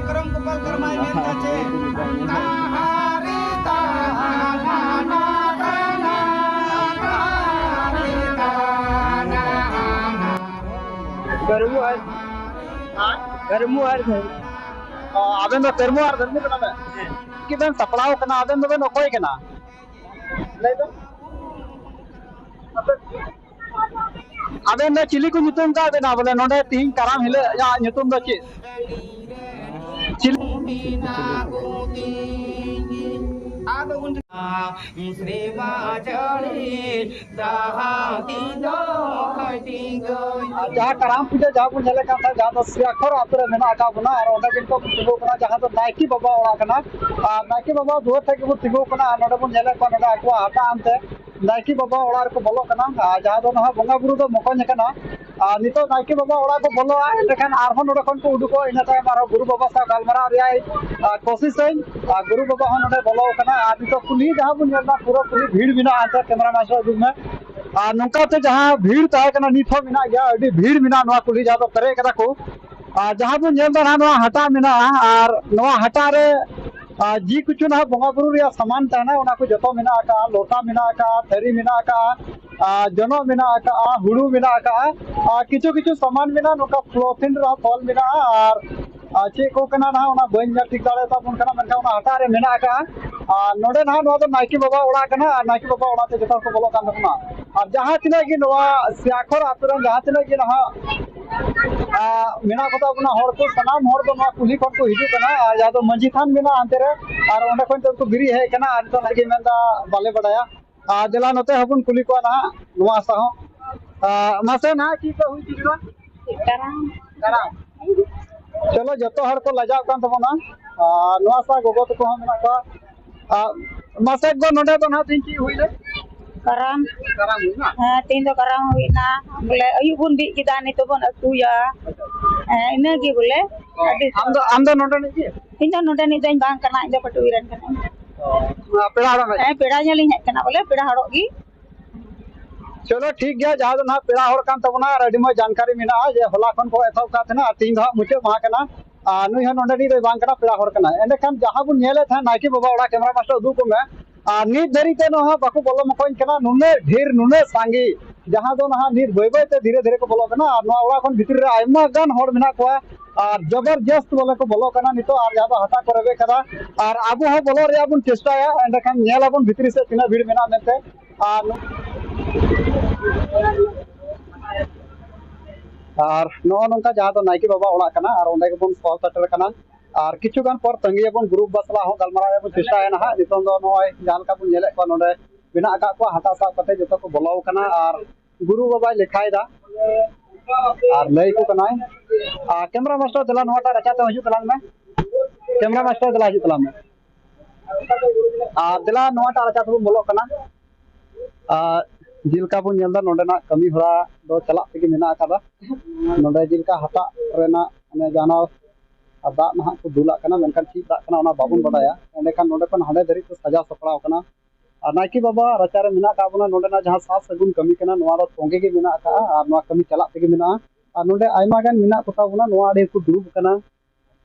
करम गोपाल करमाय मेन काचे ताहारे ताहाना ताना ताहारे ताना करमुआर करमुआर आबेन दो करमुआर धर्मी कना बे कि बेन सपड़ाव कना आबेन दो बेन ओकोय कना नहीं तो आबेन दो चिली को nyutum का बेना बोले नोडे तीन कराम हिले या nyutum दो ची चिली श्री बाजड़ी दहाती दो खटिंगो जहाँ कराम पूजा जहाँ बुन झले का था जहाँ तो सियाखर आतरे मेना आका बुना और ओंडे जिनको तिगो कना जहाँ तो नाइकी बाबा ओड़ा कना नाइकी बाबा दुआ थे कि तिगो कना नोडे बुन झले को नोडे आको आटा आमते नाइकी बाबा ओड़ा को बोलो कना जहाँ तो नहा बंगा बुरु दो मकोन कना नितो नाइकी बाबा ओड़ा को बोलो एंडखान आरहो नोडे खन को उडुको इना तायम आरो गुरु बाबा सा गालमारा रियाय कोशिश गुरु बाबा हो नोडे बोलो कना नितो कुली जहाँ बुन झलना पूरा कुली भीड़ बिना आते कैमरा मास्टर दुग में नौकाते जहाँ भीड़ तहे कना निथो मिना गया अडी भीड़ मिना नवा कुली जहाँ तो करे कदा को जहाँ बुन झल दा नवा हटा मिना और नवा हटा रे जी कुछ ना बंगा बुरु रिया सामान तहना ओना को जतो मिना का लोटा मिना का थरी मिना का जनो मिना का हुड़ू मिना का किछु किछु सामान मिना नोका फ्लोथिन रा फल मिना और चे को कना ना ओना बन जा ठीक दाड़े ता बुन कना मनका ओना हटा रे मिना का नोडे ना नो तो नाइकी बाबा ओड़ा कना नाइकी बाबा ओड़ा ते जतो को बोलो कान ना और जहाँ तिना की नवा सियाखर आतुरन जहाँ तिना की ना मिना कता बुना हर को सनाम हर दो ना कुली खन को हिजु कना या तो मंजी थान मिना अंते रे और ओंडे खन तो बिरी है कना आ तो लगे मेंदा बाले बडाया देला नते हबुन कुली को ना नवा साहो मासे ना की को हुई चिरा कराम कराम चलो जतो हर को लजाव कान तबना नवा सा गोगो तो हम ना का मासे गो नोडे तो ना तीन की हुई ले कराम कराम हुई ना हां तीन तो कराम हुई ना बोले अयुबुन बि किदा नि तो बन अतुया इना की बोले हम दो नोडे नि इन दो नोडे नि जइन बांग कना इन दो पटुइरन कना पेड़ा हड़ो पेड़ा जलिन कना बोले पेड़ा हड़ो गी चलो ठीक गया जहाँ ना पेड़ा हड़ कान तबना और अडी मो जानकारी मिना जे होला खन को एथौ का थना तीन धा मुचे मा कना नुई ह नोडे नि दे बांग कना पेड़ा हड़ कना एंडे खान जहाँ बुन नेले था नाइकी बाबा ओड़ा कैमरा मास्टर उदु को में नीत धरी ते न बाकू बोलो मकोइन कना नुने ढेर नुने सांगी जहाँ दो ना नीत बय बय ते धीरे धीरे को बोलो कना और नवा ओड़ा खन भितर रे आयमा गान हड़ मिना को और जबरदस्त बोले को बोलो कना नितो और जहाँ हटा को रेबे कदा और आबू हो बोलो रे आबुन चेष्टाया एंडे खान नेल आबुन भितरी से तिना भीड़ मिना मेते और नो नंका जहाँ तो नाइकी बाबा ओड़ा कना और ओंडे बन सॉल सटर कना और किछु गान पर तंगी बन ग्रुप बसला हो गलमारा बन चेष्टा है ना नितों दो नोय जान का बन नेले को नोडे बिना आका को हटा सा कते जतो को बोलाव कना और गुरु बाबा लिखाय दा और लई को कनाय कैमरा मास्टर दला नोटा रचाते हजू तलान में कैमरा मास्टर दला हजू तलान में दला नोटा रचाते बोलो कना जिलका बन नेलदा नोडेना कमी हरा दो चला तेगे मेना आकादा नोडे जिलका हटा रेना अने जाना दा ना को दुला कना मेनखान ठीक दा कना ओना बाबुन बडाया एंडे खान नोडे खन हाडे धरी तो सजा सपड़ाव कना नाइकी बाबा रचारे मेना का बना नोडेना जहां सास सगुन कमी कना नोआ दो तोंगे के मेना का और नोआ कमी चला तेगे मेना और नोडे आयमा गान मेना कोता बना नोआ आडे को दुरुब कना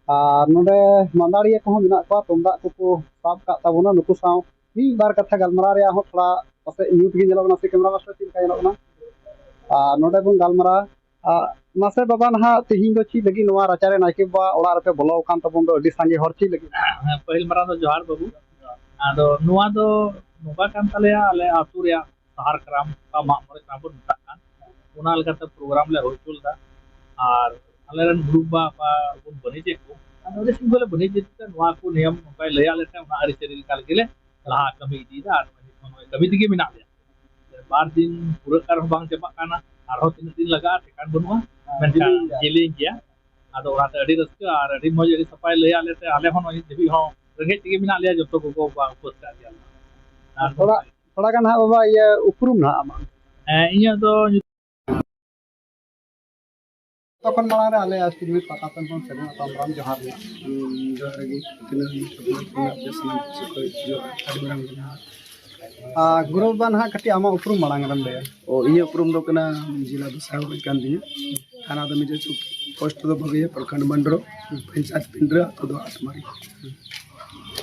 और नोडे मंदाड़िया को मेना को तुमदा को साब का तबना नुकु साव मी बार कथा गलमरा रे हो थोड़ा पसे यूथ गे जलो से कैमरा मास्टर चिल का जलो नोडे बुन गलमरा मासे बाबा ना तिहिं दो ची लगी नोआ रचारे नाइकी बाबा ओड़ा रे पे बोलो कान तबन दो अडी सांगे हर ची लगी पहिल मरा दो जोहार बाबू आदो नोआ दो नोका कान तलेया आले आतु रे सहार कराम का मामरे काबुन मताकान ओना लगाते प्रोग्राम ले होचुल दा और आले रन ग्रुप बा बुन बनी जे को नोदे सिंह बोले बनी जे नोआ को नियम नोका लया लेते ओना आरि चेरिल काल गेले लहा कमी दी दा कभी दिगे मिना दे बार दिन पूरा कर बांग चबा काना आरो तीन दिन लगा ठिकान बनुआ मेनका जेलिंग गया आदो ओराते अडी रस्का और अडी मज अडी सफाई लया लेते आले होन देबी हो रगे तिगे मिना लिया जतो को बा उपस्थ कर दिया थोड़ा थोड़ा गान हा बाबा ये उपरुम ना आमा इया दो तखन माला रे आले आज तिमी पता तन कोन सेना तमराम जोहार रे जोहार गे तिना जसना जो अडमराम गुरु बान हा कटी आमा उपरुम मांग रम ले ओ इ उपरुम दो कना जिला बसाव कान दिया थाना दो मिजे चुप पोस्ट तो भगे प्रखंड मंडल पंचायत पिंडरा तो दो आत्मारी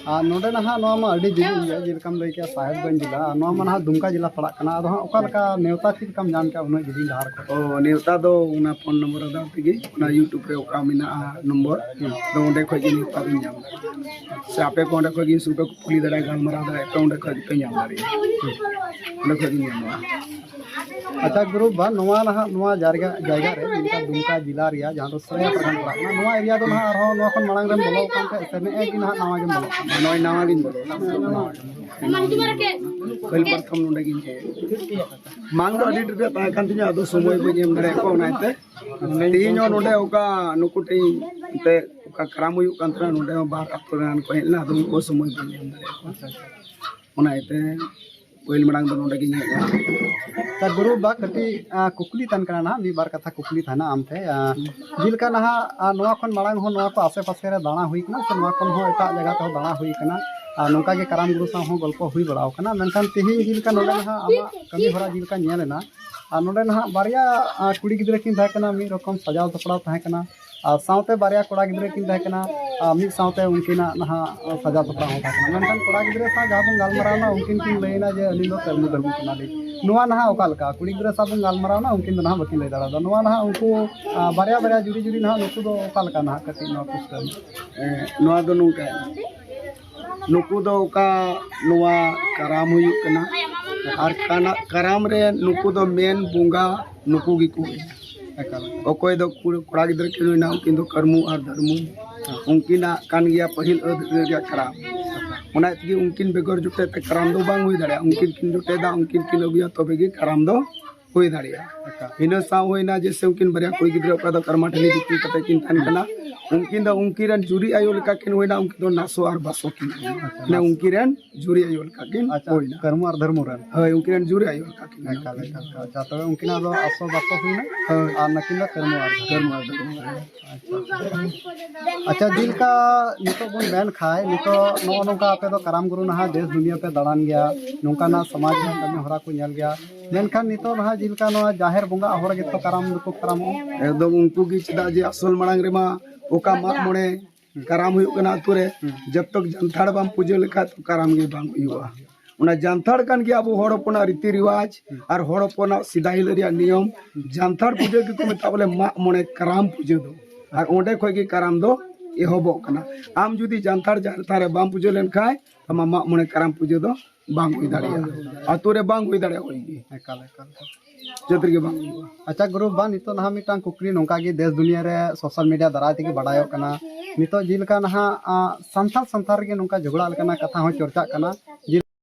नोडे नहा नोआ मा अड़ी जिली है जिलकम लई के साहेबगंज जिला नोआ मा नहा दुमका जिला पड़ा कना अदो ओका लका नेवता चिकम जान के उन जिली धार को ओ नेवता दो उना फोन नंबर दा तेगी उना यूट्यूब रे ओका मिना नंबर दो उंडे खो जी नेवता दिन जाम से आपे को उंडे खो जी सुबे को पुली दड़ा गालमरा दड़ा के उंडे खो जी पे जाम दारी उंडे खो जी जाम अच्छा गुरु बा नोआ नहा नोआ जायगा रे जिनका दुमका जिला रिया जहां दो सरे प्रखंड पड़ा कना नोआ एरिया दो नहा रहो नोआ खन मांग रे बोलो कान के से ने एक नहा नवा के बोलो नोय नावा गिन बोलो कल प्रथम नोंडे गिन मांग दो अडी टे ता कान तिया दो समय पे गेम दड़े को नाते तीनो नोंडे ओका नुकुटे ते ओका क्राम हुयु कांत्रा नोंडे बार अतरान को हेला दो को समय पे गेम दड़े ओना इते पहिल मडांग दो नोंडे गिन ता गुरु बा कटी कुकली तन कना ना मी बार कथा कुकली थाना आमते जिलका नहा नोआ खन मांग हो नोआ को आसे पासे रे दाना हुई कना से नोआ खन हो एटा जगह तो दाना हुई कना नोका के कराम गुरु सा हो गल्प हुई बड़ाव कना मेनखान तिहिन जिलका नोडे नहा आमा कमी भरा जिलका नेलेना नोडे नहा बारिया कुड़ी गिदरे किन था कना मी रकम सजाव सपड़ाव था कना साउते बारिया कोड़ा गिदरे किन था कना मी साउते उनकिना नहा सजाव सपड़ाव था कना मेनखान कोड़ा गिदरे सा जहां गालमरावना उनकिन किन लेना जे अली लो कर्म धर्म कना ले नोआ नहा ओकालका कुड़ी गिदरे सा गालमरावना उनकिन नहा बकिन ले दाड़ा नोआ नहा उनको बारिया बारिया जुड़ी जुड़ी नहा नुकु दो ओकालका नहा कटी नोआ कुछ नोआ दो नुका नुकु दो ओका नोआ कराम हुयु कना और कराम रे नुकु दो मेन बुंगा नुकु गी को ओकोय दो कोड़ा गिदरे के ना उनकिन दो कर्मु और धर्मु उनकिना कान गया पहिल अदरिया कराम ओना तगी उनकिन बेगर जुटे ते कराम दो बांग हुई दाड़े उनकिन किन जुटे दा उनकिन किन अबिया तबे गी कराम दो हुई दाड़े इन साव होइना जैसे उनकिन बरिया कोई गिदरे ओका दो कर्माठली दिक्कत कते किन थान कना उनकिन दो उनकिरन जुरी आयो लेका किन होइना उनकिन दो नासो और बासो किन ने उनकिरन जुरी आयो लेका किन होइना कर्म और धर्म रन हाय उनकिरन जुरी आयो लेका किन अच्छा तो उनकिना दो आसो बासो हुइना और नकिन दो कर्म और अच्छा दिल का नितो बन बैन खाए नितो नो नोका आपे दो कराम गुरु नहा देश दुनिया पे दड़ान गया नोका ना समाज में कमी हरा को नेल गया मेनखान नितो नहा जिल का नो जाहिर बंगा हर गे तो कराम को कराम एकदम उनको की चदा जे असल मणांग रे मा ओका माग मोणे कराम हुयु कना तुरे जब तक जानथाड़ बाम पूजे लेखा तो कराम गे बाम हुयुआ उना जानथाड़ कान के अब हड़पना रीति रिवाज और हड़पना सिदाहिल रिया नियम जानथाड़ पूजे के को मेता बोले माग मोणे कराम पूजे दो और ओंडे खोय के कराम दो एहबो कना आम जुदी जानथाड़ जानथारे बाम पूजे लेन खाय तमा माग मोणे कराम पूजे दो बांग हुई दाड़िया अतुरे बांग हुई दाड़िया होइगी एकाल एकाल जतरी के बांग हुआ अच्छा गुरु बा नितो नहा मिटांग कुकरी नोका गे देश दुनिया रे सोशल मीडिया दराय ते बड़ायो कना नितो जिलका नहा संथाल संथार के नोका झगड़ा कना कथा हो चर्चा कना